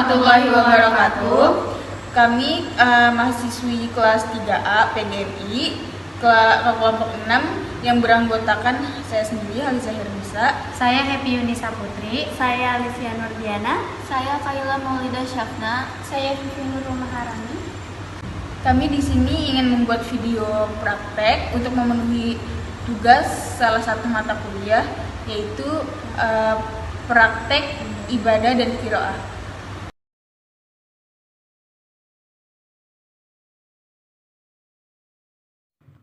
warahmatullahi wabarakatuh. Kami mahasiswi kelas 3A PGRI kelompok 6 yang beranggotakan saya sendiri Aliza Hirnisa, saya Happy Yunisa Putri, saya Alicia Nurdiana, saya Kaila Maulida Syafna, saya Vivi Nurul Maharani. Kami di sini ingin membuat video praktek untuk memenuhi tugas salah satu mata kuliah, yaitu praktek ibadah dan qiraah.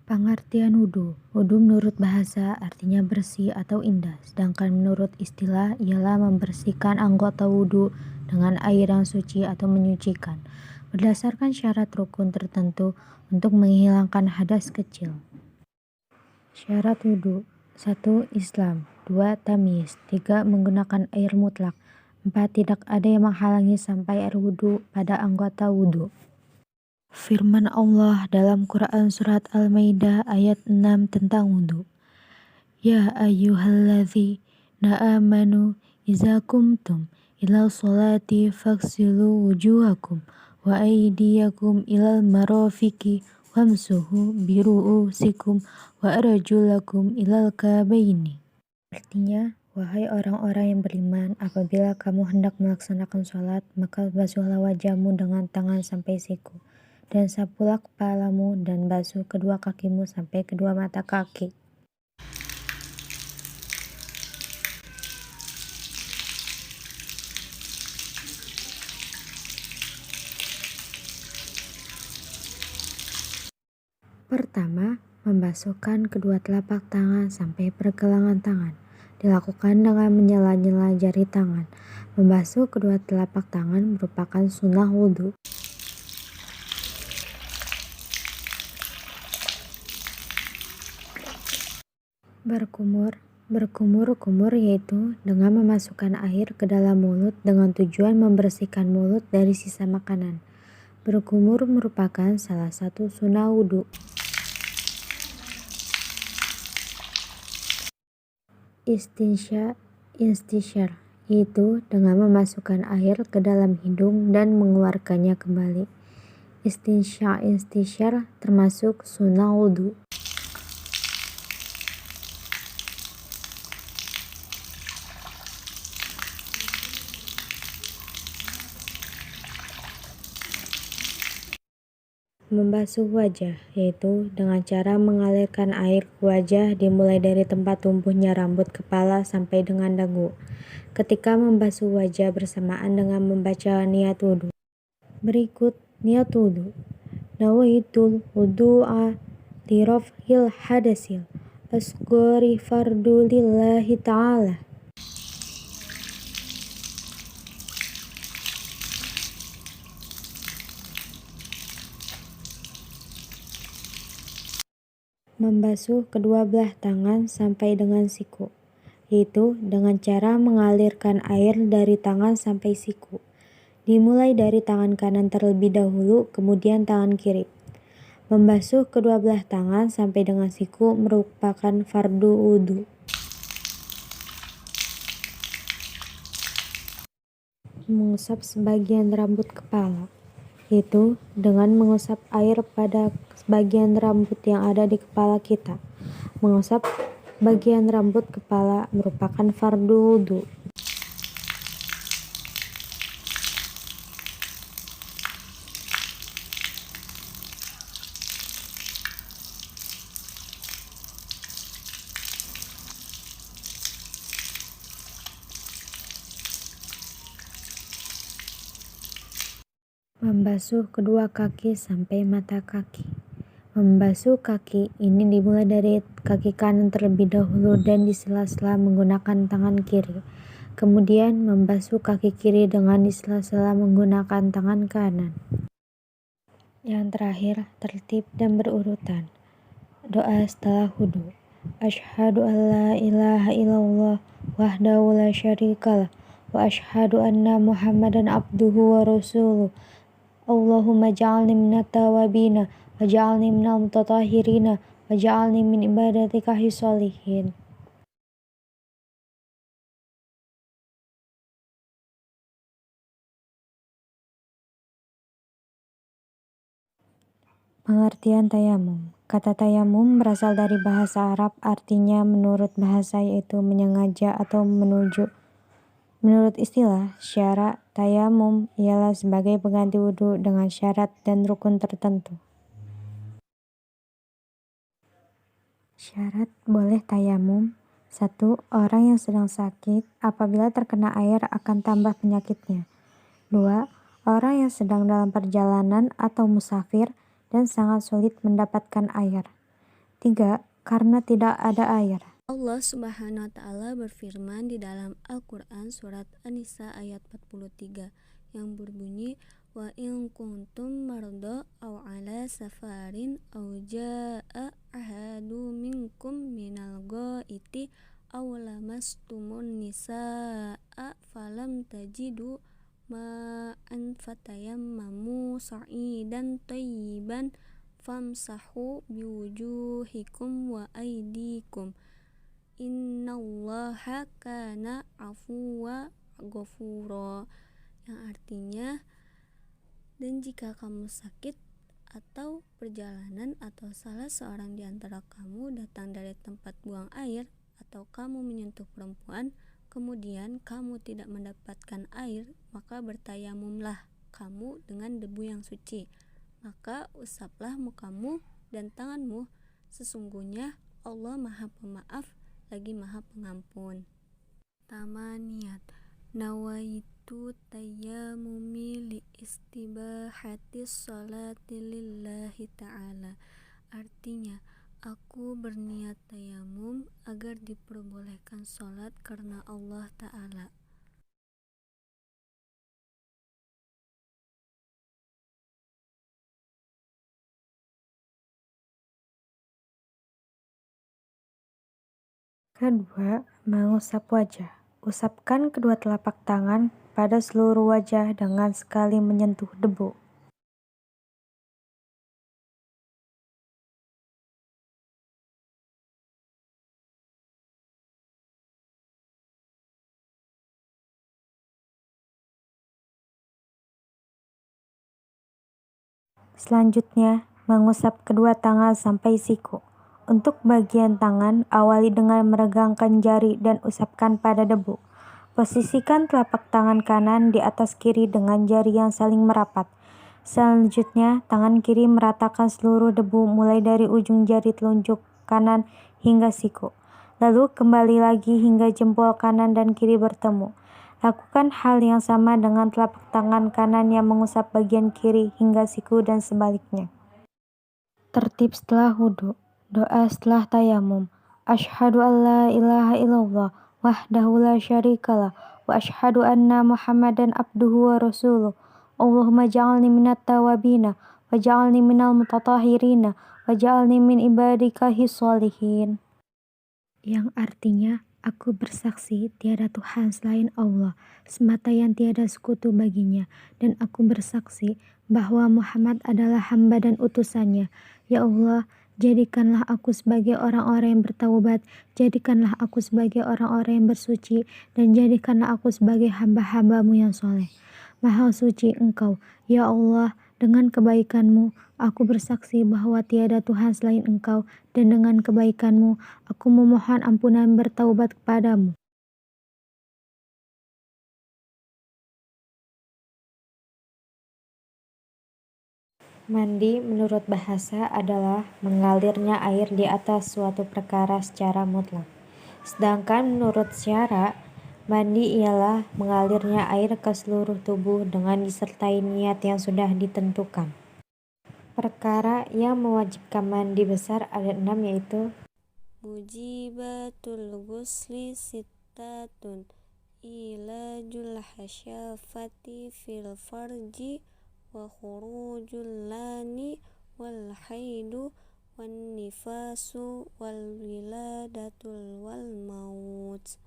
Pengertian wudu. Wudu menurut bahasa artinya bersih atau indah, sedangkan menurut istilah ialah membersihkan anggota wudu dengan air yang suci atau menyucikan, berdasarkan syarat rukun tertentu untuk menghilangkan hadas kecil. Syarat wudu: 1. Islam, 2. Tamyiz, 3. Menggunakan air mutlak, 4. Tidak ada yang menghalangi sampai air wudu pada anggota wudu. Firman Allah dalam Quran Surat Al-Maidah ayat 6 tentang wudu. Ya ayyuhalladzina amanu iza kumtum ilal sholati faghsilu wujuhakum wa aydiyakum ilal marafiqi wamsuhu biru'usikum wa arjulakum ilal kabaini. Artinya, wahai orang-orang yang beriman, apabila kamu hendak melaksanakan sholat, maka basuhlah wajahmu dengan tangan sampai siku, dan sapulah kepalamu dan basuh kedua kakimu sampai kedua mata kaki. Pertama, membasuhkan kedua telapak tangan sampai pergelangan tangan. Dilakukan dengan menyela-nyela jari tangan. Membasuh kedua telapak tangan merupakan sunnah wudu. Berkumur-kumur yaitu dengan memasukkan air ke dalam mulut dengan tujuan membersihkan mulut dari sisa makanan. Berkumur merupakan salah satu sunnah wudu. Istinsyar yaitu dengan memasukkan air ke dalam hidung dan mengeluarkannya kembali. Istinsyar termasuk sunnah wudu. Membasuh wajah, yaitu dengan cara mengalirkan air ke wajah dimulai dari tempat tumbuhnya rambut kepala sampai dengan dagu. Ketika membasuh wajah bersamaan dengan membaca niat wudu. Berikut niat wudu. Nawaitul wudu'a li raf'il hadasil asghari fardu lillahi ta'ala. Membasuh kedua belah tangan sampai dengan siku, yaitu dengan cara mengalirkan air dari tangan sampai siku. Dimulai dari tangan kanan terlebih dahulu, kemudian tangan kiri. Membasuh kedua belah tangan sampai dengan siku merupakan fardu wudu. Mengusap sebagian rambut kepala, yaitu dengan mengusap air pada bagian rambut yang ada di kepala kita. Mengusap bagian rambut kepala merupakan fardu wudu. Membasuh kedua kaki sampai mata kaki. Membasuh kaki ini dimulai dari kaki kanan terlebih dahulu dan di sela-sela menggunakan tangan kiri. Kemudian membasuh kaki kiri dengan di sela-sela menggunakan tangan kanan. Yang terakhir, tertib dan berurutan. Doa setelah wudu. Asyhadu an la ilaha illallah wahdahu la syarikalah wa asyhadu anna Muhammadan abduhu wa rasuluh. Allahumma ja'alni minat tawabina waj'alni minal mutatahhirina waj'alni min ibadatika sholihin. Pengertian tayamum. Kata tayamum berasal dari bahasa Arab, artinya menurut bahasa yaitu menyengaja atau menuju. Menurut istilah syara, tayamum ialah sebagai pengganti wudhu dengan syarat dan rukun tertentu. Syarat boleh tayamum. 1. Orang yang sedang sakit, apabila terkena air akan tambah penyakitnya. 2. Orang yang sedang dalam perjalanan atau musafir dan sangat sulit mendapatkan air. 3. Karena tidak ada air. Allah Subhanahu wa Ta'ala berfirman di dalam Al-Quran surat An-Nisa ayat 43 yang berbunyi wa in kuntum marda aw ala safarin aw jaa ahadu minkum minal ghaiti aw lamastumun nisaa falam tajidu ma'an fatayammamu sa'idan thayyiban famsahu biwujuhikum wa aydikum innallaha kana afuwa ghafura, yang artinya dan jika kamu sakit atau perjalanan atau salah seorang di antara kamu datang dari tempat buang air atau kamu menyentuh perempuan kemudian kamu tidak mendapatkan air, maka bertayamumlah kamu dengan debu yang suci, maka usaplah mukamu dan tanganmu, sesungguhnya Allah Maha Pemaaf lagi Maha Pengampun. Tamaniyat nawaitu tayammumi li istibahati sholati lillahi ta'ala, artinya aku berniat tayamum agar diperbolehkan sholat karena Allah Ta'ala. Kedua, mengusap wajah. Usapkan kedua telapak tangan pada seluruh wajah dengan sekali menyentuh debu. Selanjutnya, mengusap kedua tangan sampai siku. Untuk bagian tangan, awali dengan meregangkan jari dan usapkan pada debu. Posisikan telapak tangan kanan di atas kiri dengan jari yang saling merapat. Selanjutnya, tangan kiri meratakan seluruh debu mulai dari ujung jari telunjuk kanan hingga siku. Lalu kembali lagi hingga jempol kanan dan kiri bertemu. Lakukan hal yang sama dengan telapak tangan kanan yang mengusap bagian kiri hingga siku dan sebaliknya. Tertib setelah wudhu. Doa setelah tayamum. Asyhadu an la ilaha illallah wahdahu la syarikalah wa asyhadu anna Muhammadan abduhu wa rasuluh. Allahumma ja'alni minat tawabina wa ja'alni minal mutatahhirina wa ja'alni min ibadikahi sholihin. Yang artinya, aku bersaksi tiada Tuhan selain Allah, semata yang tiada sekutu baginya, dan aku bersaksi bahwa Muhammad adalah hamba dan utusannya. Ya Allah, jadikanlah aku sebagai orang-orang yang bertaubat, jadikanlah aku sebagai orang-orang yang bersuci, dan jadikanlah aku sebagai hamba-hambamu yang soleh. Maha suci Engkau, ya Allah, dengan kebaikanmu, aku bersaksi bahwa tiada Tuhan selain Engkau, dan dengan kebaikanmu, aku memohon ampunan bertaubat kepadamu. Mandi menurut bahasa adalah mengalirnya air di atas suatu perkara secara mutlak. Sedangkan menurut syara, mandi ialah mengalirnya air ke seluruh tubuh dengan disertai niat yang sudah ditentukan. Perkara yang mewajibkan mandi besar ada 6, yaitu Mujibatul ghusli sittatun ilajul hasyafati fil farji wa khurujul lani wal haidu wan nifasu wal wiladatul wal maut.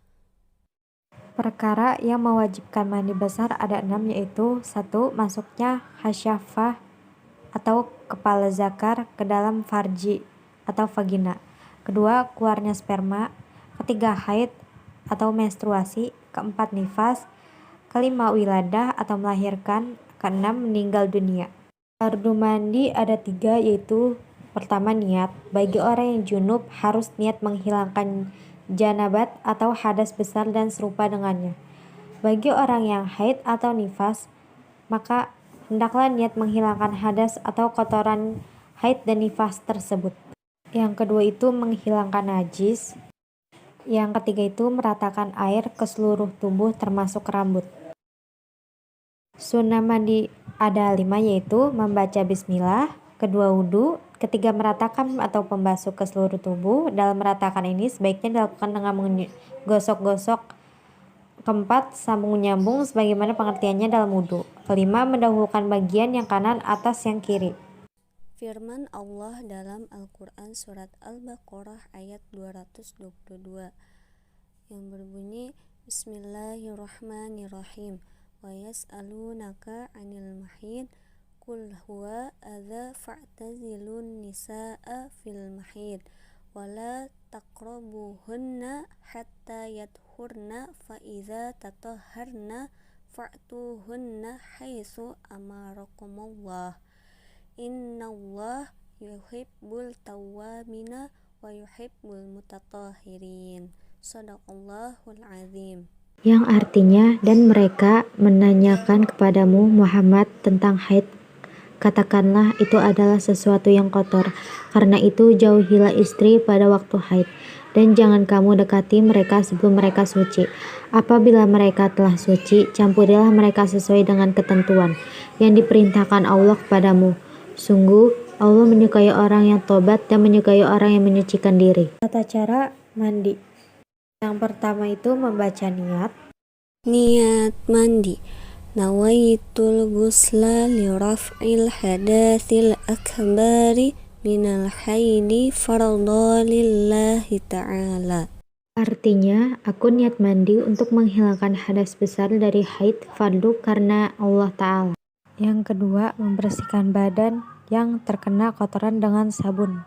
perkara yang mewajibkan mandi besar ada 6, yaitu 1. Masuknya hasyafah atau kepala zakar ke dalam farji atau vagina. 2. Keluarnya sperma. 3. Haid atau menstruasi. 4. Nifas. 5. Wiladah atau melahirkan. 6. Meninggal dunia. Fardu mandi ada 3, yaitu pertama niat. Bagi orang yang junub harus niat menghilangkan janabat atau hadas besar dan serupa dengannya. Bagi orang yang haid atau nifas, maka hendaklah niat menghilangkan hadas atau kotoran haid dan nifas tersebut. Yang kedua itu menghilangkan najis. Yang ketiga itu meratakan air ke seluruh tubuh termasuk rambut. Sunnah mandi ada 5, yaitu membaca bismillah, kedua wudu, ketiga meratakan atau pembasuh ke seluruh tubuh. Dalam meratakan ini sebaiknya dilakukan dengan menggosok-gosok. Keempat, sambung nyambung sebagaimana pengertiannya dalam wudu. Kelima, mendahulukan bagian yang kanan atas yang kiri. Firman Allah dalam Al-Quran Surat Al-Baqarah ayat 222 yang berbunyi, Bismillahirrahmanirrahim. Wa yas'alunaka 'anil mahid qul huwa adza fa'tazilun nisaa fil mahid wa la taqrabuhunna hatta yadhurna fa idza tatahharna fa'tuhunna haitsu amarakumullah innallah yuhibbul tawwabina wa yuhibbul mutatahhirin. Shadaqallahul azim. Yang artinya, dan mereka menanyakan kepadamu Muhammad tentang haid, katakanlah itu adalah sesuatu yang kotor. Karena itu jauhilah istri pada waktu haid, dan jangan kamu dekati mereka sebelum mereka suci. Apabila mereka telah suci, campurilah mereka sesuai dengan ketentuan yang diperintahkan Allah kepadamu. Sungguh Allah menyukai orang yang tobat dan menyukai orang yang menyucikan diri. Tata cara mandi. Yang pertama itu membaca niat. Niat mandi. Nawaitul ghusla li raf'il hadatsil akbari minal haidi fardhu lillahi ta'ala. Artinya, aku niat mandi untuk menghilangkan hadas besar dari haid fardu karena Allah Ta'ala. Yang kedua, membersihkan badan yang terkena kotoran dengan sabun.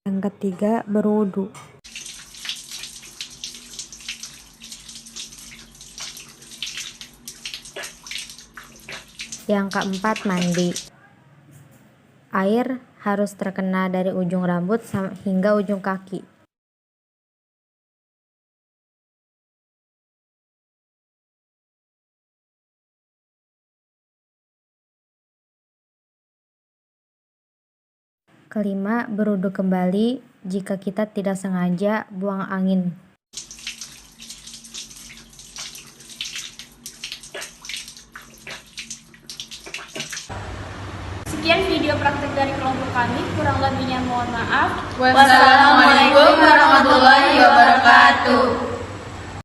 Yang ketiga, berwudu. Yang keempat, mandi. Air harus terkena dari ujung rambut hingga ujung kaki. Kelima, berwudu kembali jika kita tidak sengaja buang angin. Sekian video praktek dari kelompok kami, kurang lebihnya mohon maaf. Wassalamualaikum warahmatullahi wabarakatuh.